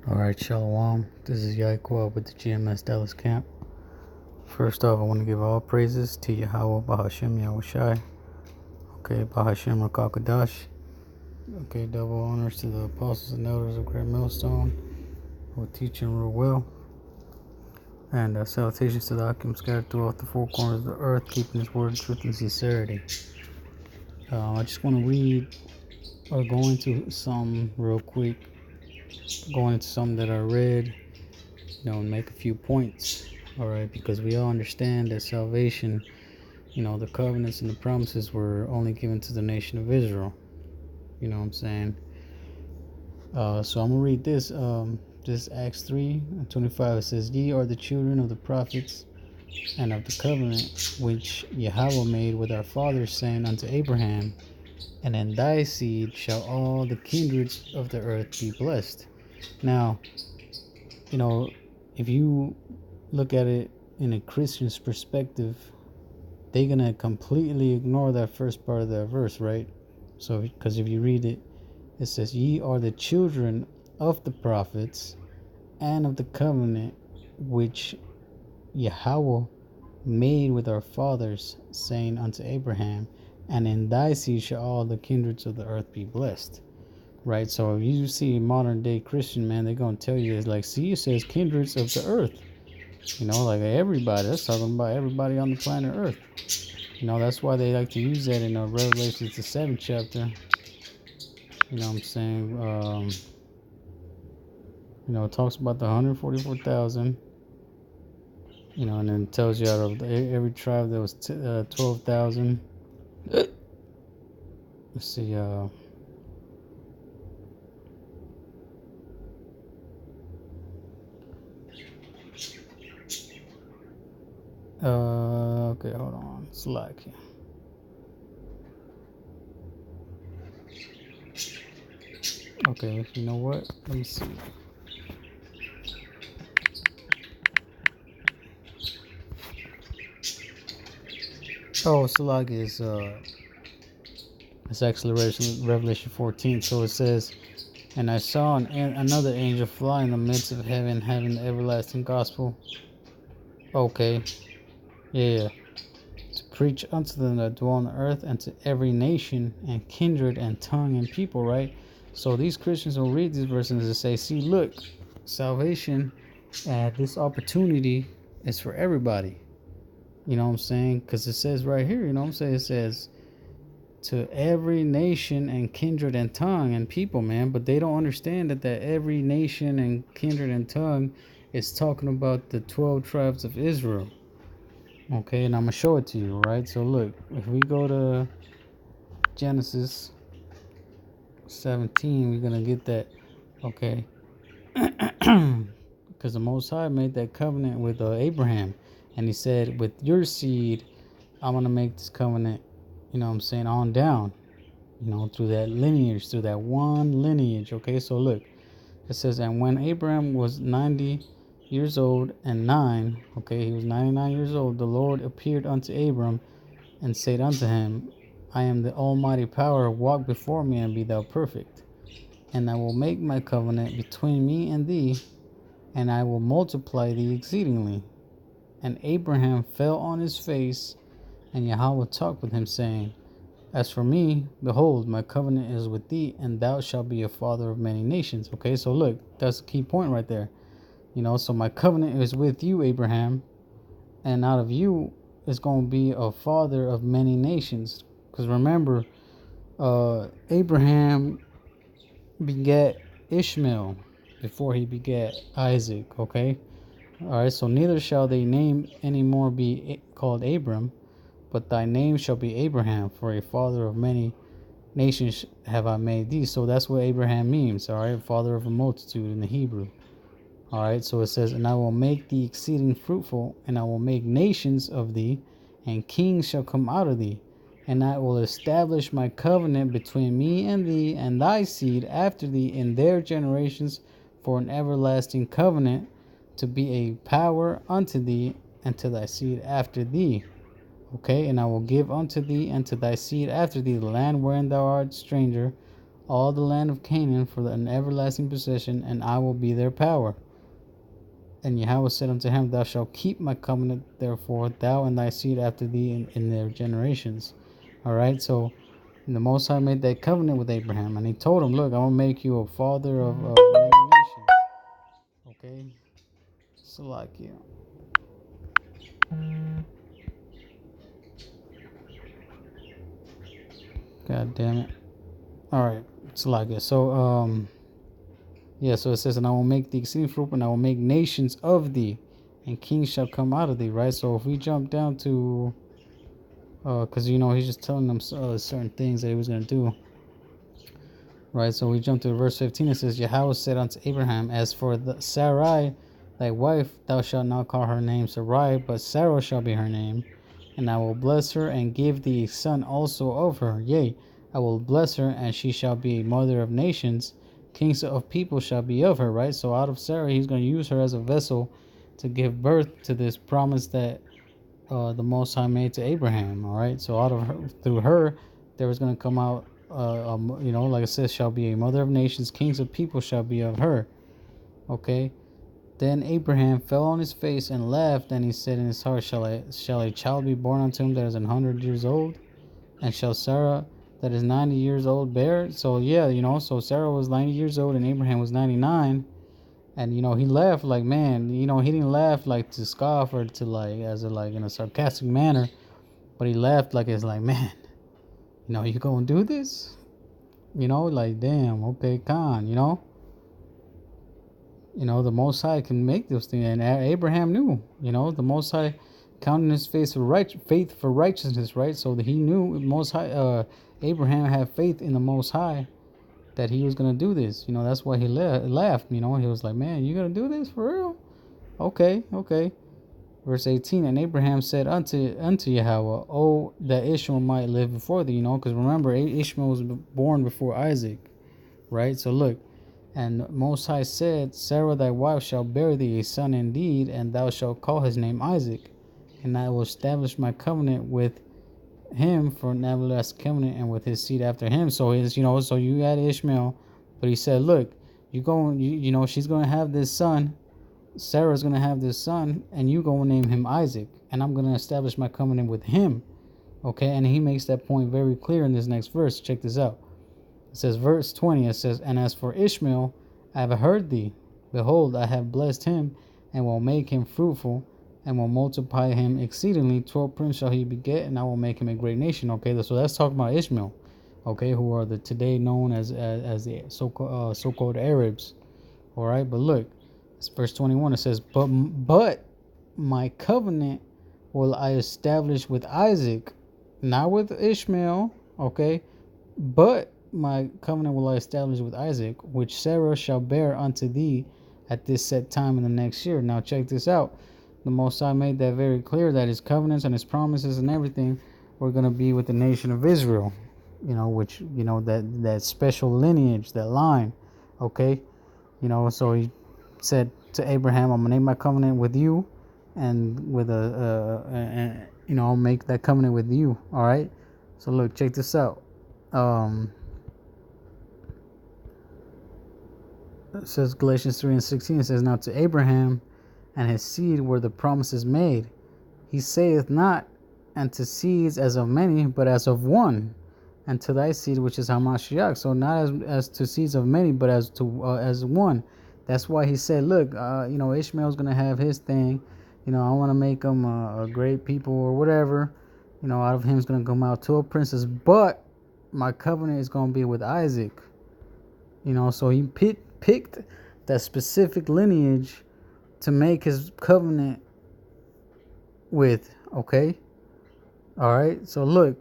Alright, Shalom. This is YAHAWAH with the GMS Dallas camp. First off, I want to give all praises to YAHAWAH, YAHAWASHI. Okay, QADASH. Okay, double honors to the apostles and elders of Great Millstone who teach and rule well. And salutations to the Akim scattered throughout the four corners of the earth, keeping his word, truth, and sincerity. I just want to read or go into some real quick. Going into some that I read, and make a few points. All right, because we all understand that salvation, the covenants and the promises were only given to the nation of Israel. You know what I'm saying? So I'm gonna read this. This Acts 3:25. It says, "Ye are the children of the prophets and of the covenant which Yahawah made with our fathers, saying unto Abraham, and in thy seed shall all the kindreds of the earth be blessed." Now, if you look at it in a Christian's perspective, they're gonna completely ignore that first part of that verse, right? So, because if you read it, it says, "Ye are the children of the prophets and of the covenant which Yahawah made with our fathers, saying unto Abraham, and in thy seed shall all the kindreds of the earth be blessed." Right? So if you see a modern day Christian, man, they're gonna tell you, it's like, see, it says kindreds of the earth. Like everybody. That's talking about everybody on the planet Earth. That's why they like to use that in Revelation, the 7th chapter. You know what I'm saying? It talks about the 144,000. And then it tells you out of every tribe there was 12,000. Let's see. Okay, hold on. Slack here. Okay, you know what? Let me see. Oh, Slack is it's actually Revelation 14. So it says, "And I saw another angel fly in the midst of heaven, having the everlasting gospel." Okay, yeah. To preach unto them that dwell on the earth, and to every nation and kindred and tongue and people, right? So these Christians will read these verses and say, see, look, salvation and this opportunity is for everybody. You know what I'm saying? Because it says right here, you know what I'm saying? It says, to every nation and kindred and tongue and people, man. But they don't understand that every nation and kindred and tongue is talking about the 12 tribes of Israel. Okay, and I'm going to show it to you, right? So look, if we go to Genesis 17, we're going to get that, okay? Because the Most High made that covenant with Abraham. And he said, with your seed, I'm going to make this covenant, on down, through that lineage, through that one lineage, okay? So look, it says, and when Abraham was 90 years old and 9, okay, he was 99 years old, the Lord appeared unto Abram and said unto him, I am the almighty power, walk before me and be thou perfect. And I will make my covenant between me and thee, and I will multiply thee exceedingly. And Abraham fell on his face, and Yahawah talked with him, saying, as for me, behold, my covenant is with thee, and thou shalt be a father of many nations. Okay, so look, that's a key point right there. So my covenant is with you, Abraham, and out of you is going to be a father of many nations. Because remember, Abraham begat Ishmael before he begat Isaac, okay? All right, so neither shall thy name anymore be called Abram, but thy name shall be Abraham, for a father of many nations have I made thee. So that's what Abraham means, all right? Father of a multitude in the Hebrew. All right, so it says, and I will make thee exceeding fruitful, and I will make nations of thee, and kings shall come out of thee. And I will establish my covenant between me and thee and thy seed after thee in their generations for an everlasting covenant, to be a power unto thee and to thy seed after thee. Okay, and I will give unto thee and to thy seed after thee the land wherein thou art stranger, all the land of Canaan for an everlasting possession, and I will be their power. And Yahweh said unto him, Thou shalt keep my covenant, therefore, thou and thy seed after thee in their generations. All right, so the Most High made that covenant with Abraham, and he told him, look, I'm going to make you a father of many nations. Okay? Salakia. God damn it. All right, Salakia. So, yeah, so it says, and I will make thee exceeding fruitful, and I will make nations of thee, and kings shall come out of thee, right? So if we jump down to, because, he's just telling them certain things that he was going to do, right? So we jump to verse 15. It says, Yahweh said unto Abraham, As for Sarai, thy wife, thou shalt not call her name Sarai, but Sarah shall be her name. And I will bless her and give thee a son also of her. Yea, I will bless her, and she shall be a mother of nations. Kings of people shall be of her, right? So out of Sarah, he's going to use her as a vessel to give birth to this promise that the Most High made to Abraham, all right? So out of her, through her, there was going to come out, like it says, shall be a mother of nations. Kings of people shall be of her, okay? Then Abraham fell on his face and laughed, and he said in his heart, Shall a child be born unto him that is 100 years old? And shall Sarah that is 90 years old bear? So yeah, so Sarah was 90 years old and Abraham was 99. And he laughed like, man, he didn't laugh like to scoff or to like in a sarcastic manner, but he laughed like it's like, man, you gonna do this? Like, damn, okay, Khan, the Most High can make those things, and Abraham knew, the Most High counting his faith for righteousness, right? So that he knew Most High, Abraham had faith in the Most High that he was gonna do this. That's why he laughed. He was like, "Man, you gonna do this for real? Okay." Verse 18, and Abraham said unto Yahweh, "Oh, that Ishmael might live before thee." Because remember, Ishmael was born before Isaac, right? So look. And Most High said, Sarah thy wife shall bear thee a son indeed, and thou shalt call his name Isaac. And I will establish my covenant with him for an everlasting covenant, and with his seed after him. So so you had Ishmael, but he said, look, she's going to have this son. Sarah's going to have this son, and you going to name him Isaac. And I'm going to establish my covenant with him. Okay, and he makes that point very clear in this next verse. Check this out. It says, verse 20, it says, And as for Ishmael, I have heard thee. Behold, I have blessed him, and will make him fruitful, and will multiply him exceedingly. 12 princes shall he beget, and I will make him a great nation. Okay, so that's talking about Ishmael, okay, who are the today known as the so-called Arabs. All right, but look, it's verse 21. It says, But my covenant will I establish with Isaac, not with Ishmael, okay, but my covenant will I establish with Isaac, which Sarah shall bear unto thee at this set time in the next year. Now check this out. The Most High made that very clear that his covenants and his promises and everything were going to be with the nation of Israel, which, that special lineage, that line, okay? So he said to Abraham, I'm going to make my covenant with you, and with I'll make that covenant with you, all right? So look, check this out. It says Galatians 3:16, it says, Now to Abraham and his seed were the promises made. He saith not, and to seeds as of many, but as of one, and to thy seed, which is Hamashiach. So not as to seeds of many, but as one. That's why he said, look, Ishmael's going to have his thing. I want to make him a great people or whatever. Out of him is going to come out 12 princes, but my covenant is going to be with Isaac. So he picked that specific lineage to make his covenant with, okay? All right, so look,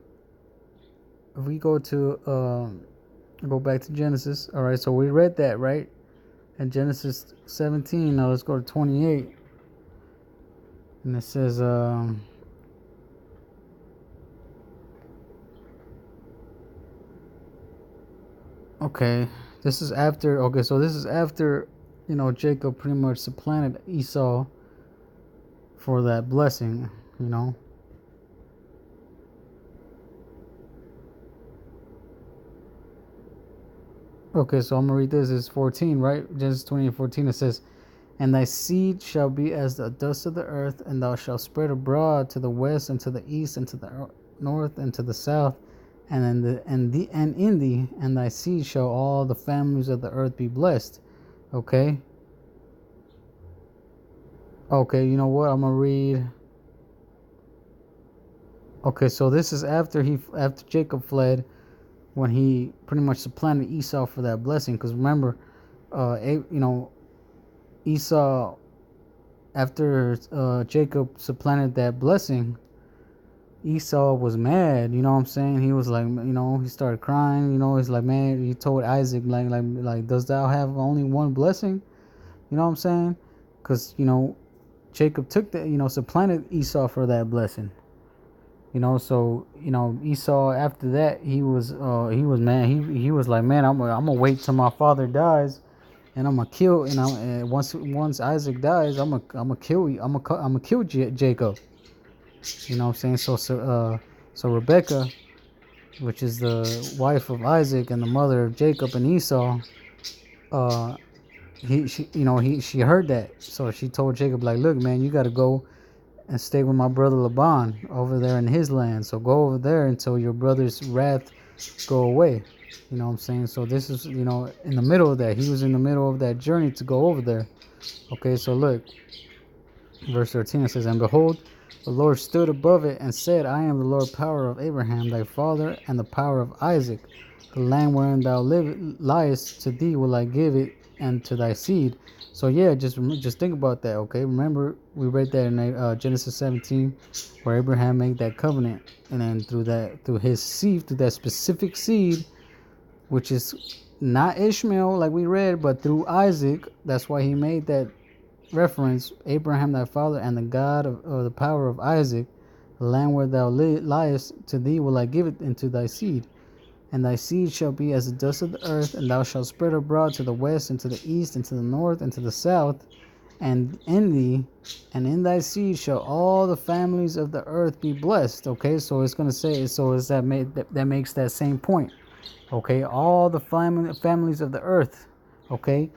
if we go back to Genesis, all right, so we read that, right? In Genesis 17, now let's go to 28. And it says, okay, this is after, Jacob pretty much supplanted Esau for that blessing, Okay, so I'm gonna read this. It's 14, right? Genesis 20:14. It says, "And thy seed shall be as the dust of the earth, and thou shalt spread abroad to the west and to the east and to the north and to the south, and in thee and thy seed shall all the families of the earth be blessed." Okay. Okay, you know what? I'm gonna read. Okay, so this is after Jacob fled, when he pretty much supplanted Esau for that blessing. Because remember, Esau, after Jacob supplanted that blessing, Esau was mad. You know what I'm saying? He was like, he started crying. He's like, man. He told Isaac, like, does thou have only one blessing? You know what I'm saying? Because Jacob took that, supplanted Esau for that blessing. So Esau, after that, he was mad. He was like, man, I'm gonna wait till my father dies, and I'm gonna kill. Once Isaac dies, I'm gonna kill you. I'm gonna kill Jacob. You know what I'm saying? So Rebecca, which is the wife of Isaac and the mother of Jacob and Esau, she heard that, so she told Jacob, like, look, man, you got to go and stay with my brother Laban over there in his land. So go over there until your brother's wrath go away. You know what I'm saying? So this is, in the middle of that. He was in the middle of that journey to go over there. Okay, so look, verse 13, it says, "And behold, the Lord stood above it and said, I am the Lord power of Abraham thy father, and the power of Isaac. The land wherein thou liest, to thee will I give it, and to thy seed." So yeah, just think about that. Okay, remember we read that in Genesis 17, where Abraham made that covenant, and then through his seed, through that specific seed, which is not Ishmael like we read, but through Isaac. That's why he made that reference, Abraham thy father, and the God of the power of Isaac. The land where thou liest, to thee will I give it into thy seed. And thy seed shall be as the dust of the earth, and thou shalt spread abroad to the west, and to the east, and to the north, and to the south. And in thee and in thy seed shall all the families of the earth be blessed. Okay, so it's going to say, so is that makes that same point. Okay, all the families of the earth. Okay,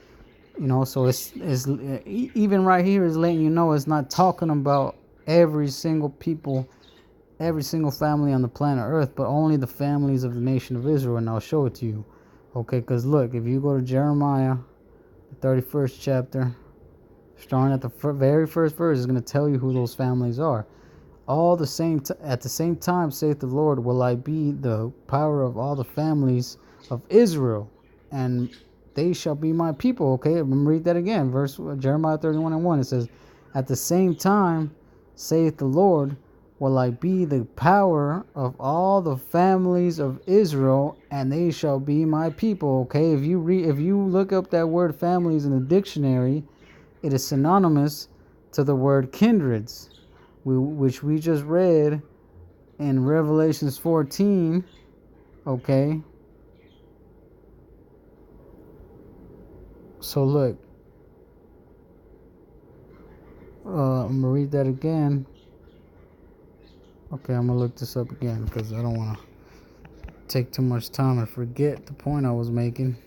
so it's even right here is letting you know it's not talking about every single people, every single family on the planet Earth, but only the families of the nation of Israel. And I'll show it to you. Okay, because look, if you go to Jeremiah, the 31st chapter, starting at the very first verse, is going to tell you who those families are. At the same time, saith the Lord, will I be the power of all the families of Israel, and they shall be my people. Okay, I'm going to read that again. Jeremiah 31:1. It says, at the same time, saith the Lord, will I be the power of all the families of Israel, and they shall be my people. Okay, if you look up that word families in the dictionary, it is synonymous to the word kindreds, which we just read in Revelations 14. Okay, so look, I'm gonna read that again. Okay, I'm gonna look this up again because I don't want to take too much time and forget the point I was making.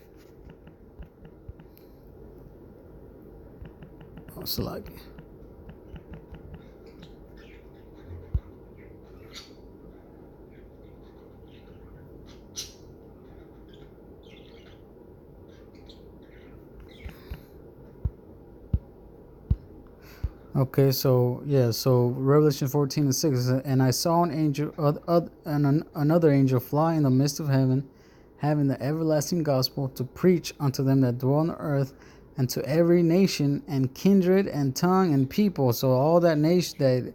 Oh, Salaki. Okay, so Revelation 14:6, and I saw an angel, another angel fly in the midst of heaven, having the everlasting gospel to preach unto them that dwell on the earth, and to every nation and kindred and tongue and people. So all that nation,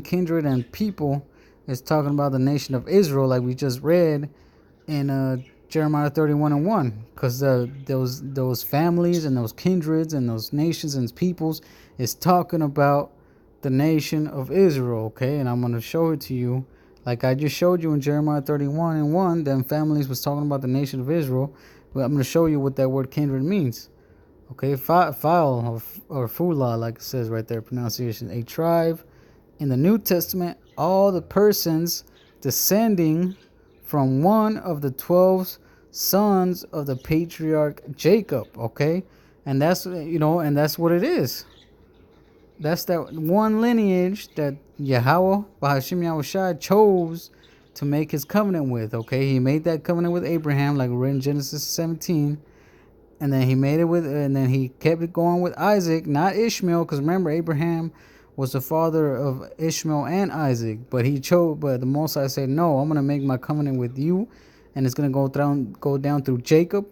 kindred, and people is talking about the nation of Israel, like we just read in Jeremiah 31:1, because those families and those kindreds and those nations and peoples is talking about the nation of Israel. Okay, and I'm going to show it to you, like I just showed you in Jeremiah 31:1. Them families was talking about the nation of Israel, but I'm going to show you what that word kindred means. Okay, file or fula, like it says right there, pronunciation, a tribe. In the New Testament, all the persons descending from one of the 12 sons of the patriarch Jacob, okay? And that's, and that's what it is. That's that one lineage that Yahawah, Bahashim Yahawashi, chose to make his covenant with, okay? He made that covenant with Abraham, like we're in Genesis 17. And then he kept it going with Isaac, not Ishmael, because remember, Abraham was the father of Ishmael and Isaac. But the Most High said, no, I'm going to make my covenant with you, and it's going to go down through Jacob,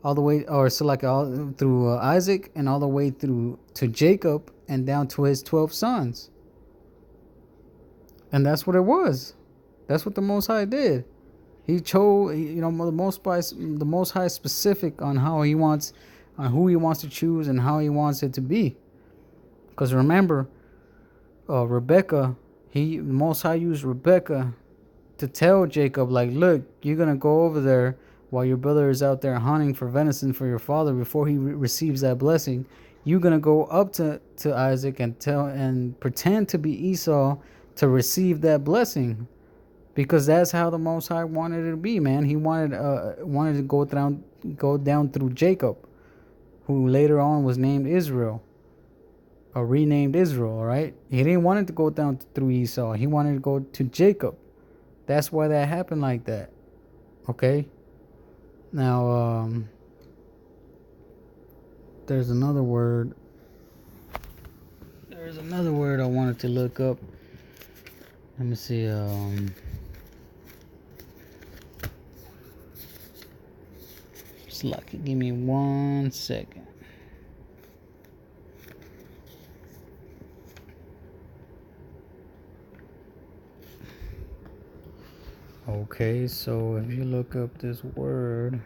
all the way, or so like all through Isaac, and all the way through to Jacob, and down to his 12 sons. And that's what it was. That's what the Most High did. He chose, the Most High specific on who he wants to choose and how he wants it to be. Because remember, Rebecca, the Most High used Rebecca to tell Jacob, like, look, you're gonna go over there while your brother is out there hunting for venison for your father before he receives that blessing. You're gonna go up to Isaac and pretend to be Esau to receive that blessing. Because that's how the Most High wanted it to be, man. He wanted to go down through Jacob, who later on was named Israel, or renamed Israel. All right, he didn't want it to go down through Esau. He wanted to go to Jacob. That's why that happened like that. Okay. Now, there's another word. There's another word I wanted to look up. Let me see. Lucky, give me 1 second. Okay, so if you look up this word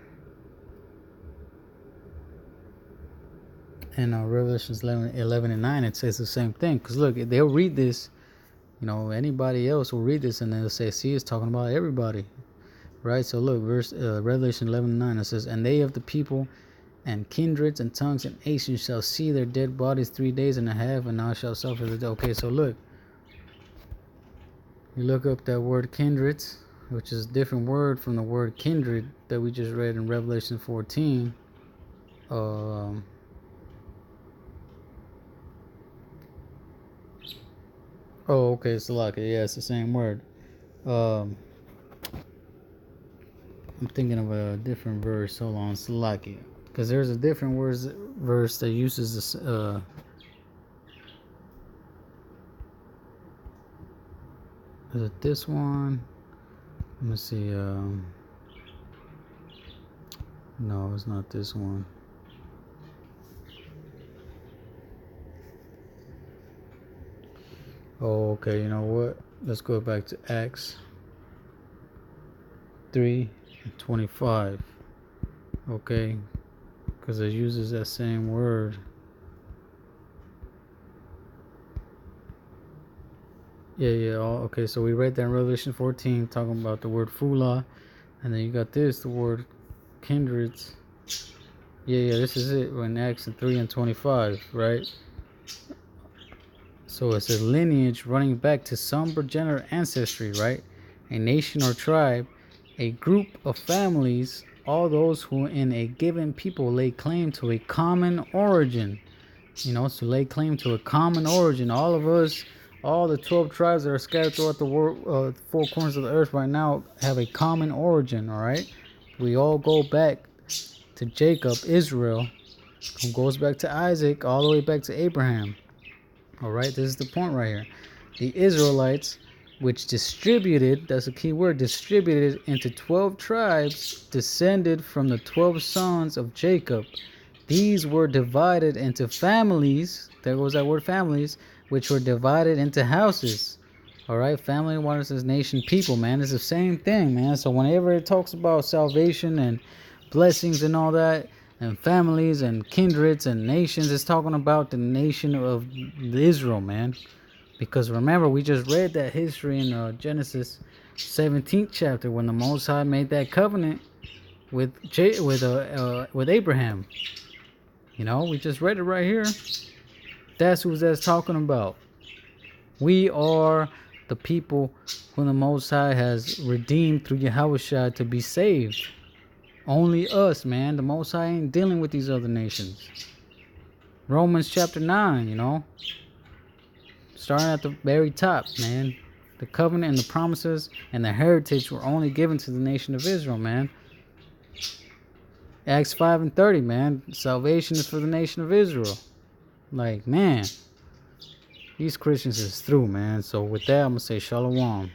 in Revelations 11 and 9, it says the same thing. Because look, they'll read this, anybody else will read this and they'll say, see, it's talking about everybody. Right, so look, Revelation 11:9, it says, and they of the people and kindreds and tongues and nations shall see their dead bodies 3 days and a half, and now shall suffer the dead. Okay, so look, you look up that word kindreds, which is a different word from the word kindred that we just read in Revelation 14. Oh, okay, so like, yeah, it's the same word. I'm thinking of a different verse. Hold on, Salaki. Because there's a different verse that uses this. Is it this one? Let me see. No, it's not this one. Oh, okay. You know what? Let's go back to Acts 3:25. Okay, because it uses that same word. Yeah. Okay, so we read that in Revelation 14, talking about the word fula, and then you got the word kindreds. Yeah, this is it in Acts 3:25, right? So it says lineage running back to some progenitor ancestry, right? A nation or tribe, a group of families, all those who in a given people lay claim to a common origin. To lay claim to a common origin. All of us, all the 12 tribes that are scattered throughout the world, 4 corners of the earth right now, have a common origin, all right? We all go back to Jacob, Israel, who goes back to Isaac, all the way back to Abraham. All right, this is the point right here. The Israelites, which distributed, that's a key word, distributed into 12 tribes, descended from the 12 sons of Jacob. These were divided into families. There goes that word families, which were divided into houses. All right, family, one says nation, people, man. It's the same thing, man. So whenever it talks about salvation and blessings and all that, and families and kindreds and nations, it's talking about the nation of Israel, man. Because remember, we just read that history in Genesis 17th chapter when the Most High made that covenant with Abraham. We just read it right here. That's who that's talking about. We are the people whom the Most High has redeemed through Yahawashi to be saved. Only us, man. The Most High ain't dealing with these other nations. Romans chapter 9, you know. Starting at the very top, man. The covenant and the promises and the heritage were only given to the nation of Israel, man. Acts 5 and 30, man. Salvation is for the nation of Israel. Like, man. These Christians is through, man. So with that, I'm going to say shalom.